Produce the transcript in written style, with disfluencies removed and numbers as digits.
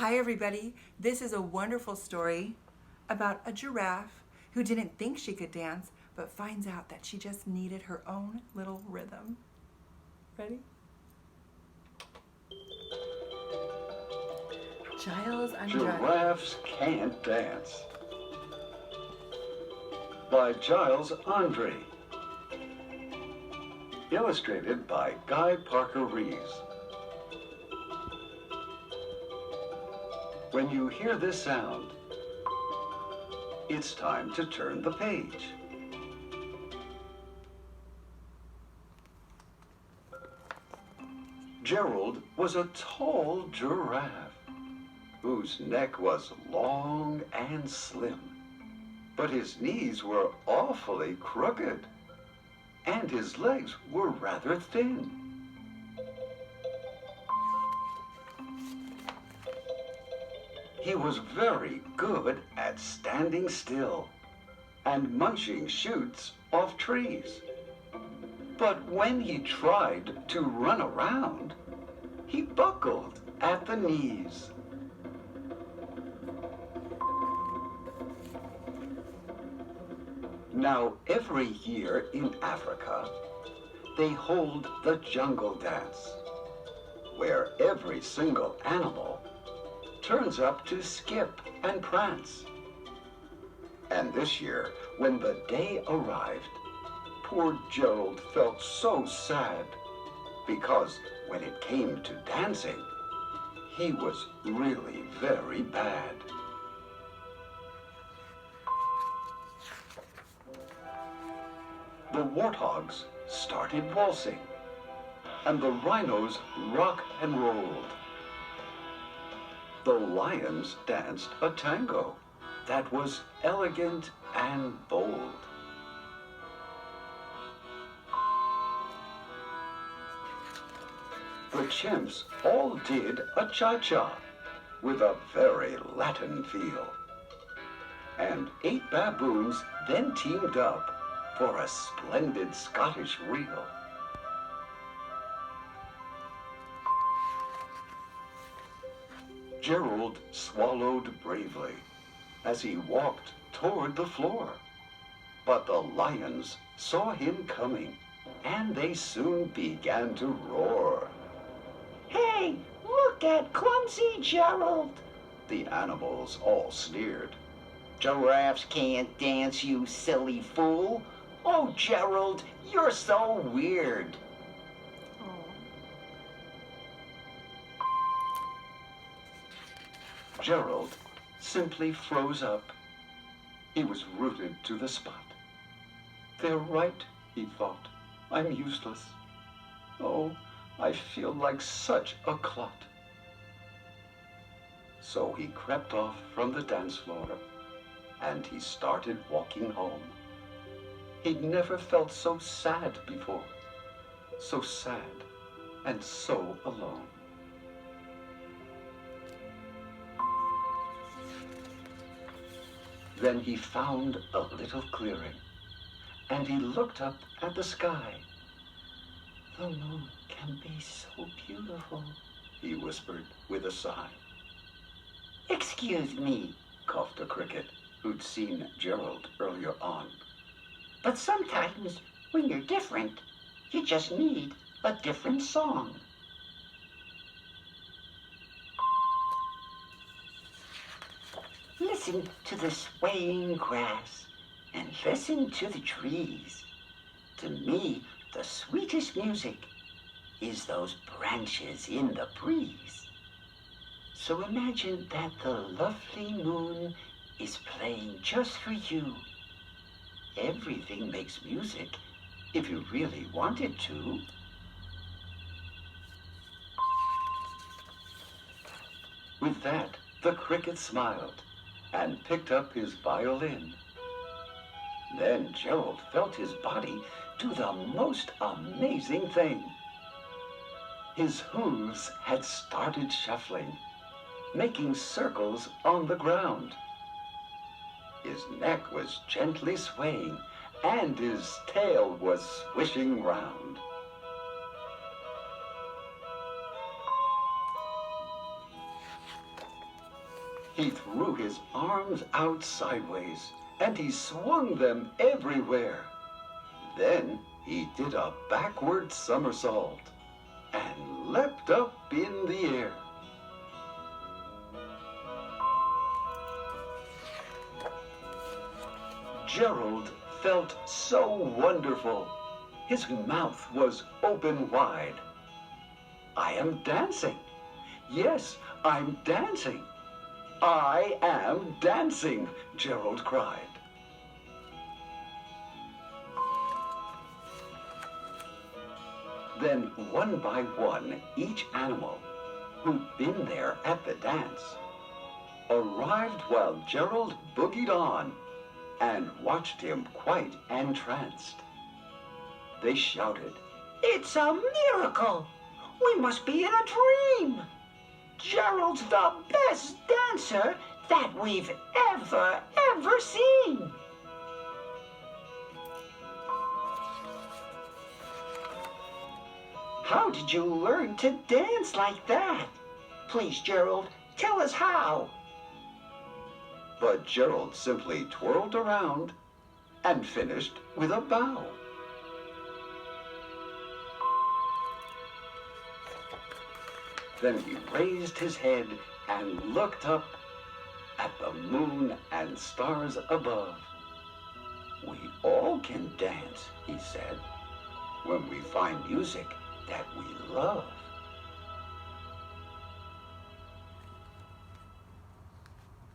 Hi, everybody. This is a wonderful story about a giraffe who didn't think she could dance, but finds out that she just needed her own little rhythm. Ready? Giles Andrade. Giraffes Can't Dance by Giles Andre. Illustrated by Guy Parker Reeves. When you hear this sound, it's time to turn the page. Gerald was a tall giraffe whose neck was long and slim, but his knees were awfully crooked, and his legs were rather thin. He was very good at standing still and munching shoots off trees. But when he tried to run around, he buckled at the knees. Now, every year in Africa, they hold the jungle dance, where every single animal turns up to skip and prance. And this year, when the day arrived, poor Gerald felt so sad, because when it came to dancing, he was really very bad. The warthogs started waltzing, and the rhinos rock and rolled. The lions danced a tango that was elegant and bold. The chimps all did a cha-cha with a very Latin feel. And 8 baboons then teamed up for a splendid Scottish reel. Gerald swallowed bravely as he walked toward the floor. But the lions saw him coming, and they soon began to roar. Hey, look at clumsy Gerald! The animals all sneered. Giraffes can't dance, you silly fool. Oh, Gerald, you're so weird. Gerald simply froze up. He was rooted to the spot. They're right, he thought. I'm useless. Oh, I feel like such a clot. So he crept off from the dance floor, and he started walking home. He'd never felt so sad before, so sad and so alone. Then he found a little clearing, and he looked up at the sky. The moon can be so beautiful, he whispered with a sigh. Excuse me, Coughed a cricket who'd seen Gerald earlier on. but sometimes when you're different, you just need a different song. Listen to the swaying grass and listen to the trees. To me, the sweetest music is those branches in the breeze. So imagine that the lovely moon is playing just for you. Everything makes music if you really want it to. With that, the cricket smiled and picked up his violin. Then Gerald felt his body do the most amazing thing. His hooves had started shuffling, making circles on the ground. His neck was gently swaying, and his tail was swishing round. He threw his arms out sideways, and he swung them everywhere. Then he did a backward somersault and leapt up in the air. Gerald felt so wonderful. His mouth was open wide. I am dancing. Yes, I'm dancing. I am dancing, Gerald cried. Then one by one, each animal who'd been there at the dance arrived while Gerald boogied on and watched him quite entranced. They shouted, It's a miracle! We must be in a dream! Gerald's the best dancer that we've ever seen! How did you learn to dance like that? Please, Gerald, tell us how. but Gerald simply twirled around and finished with a bow. Then he raised his head and looked up at the moon and stars above. We all can dance, he said, when we find music that we love.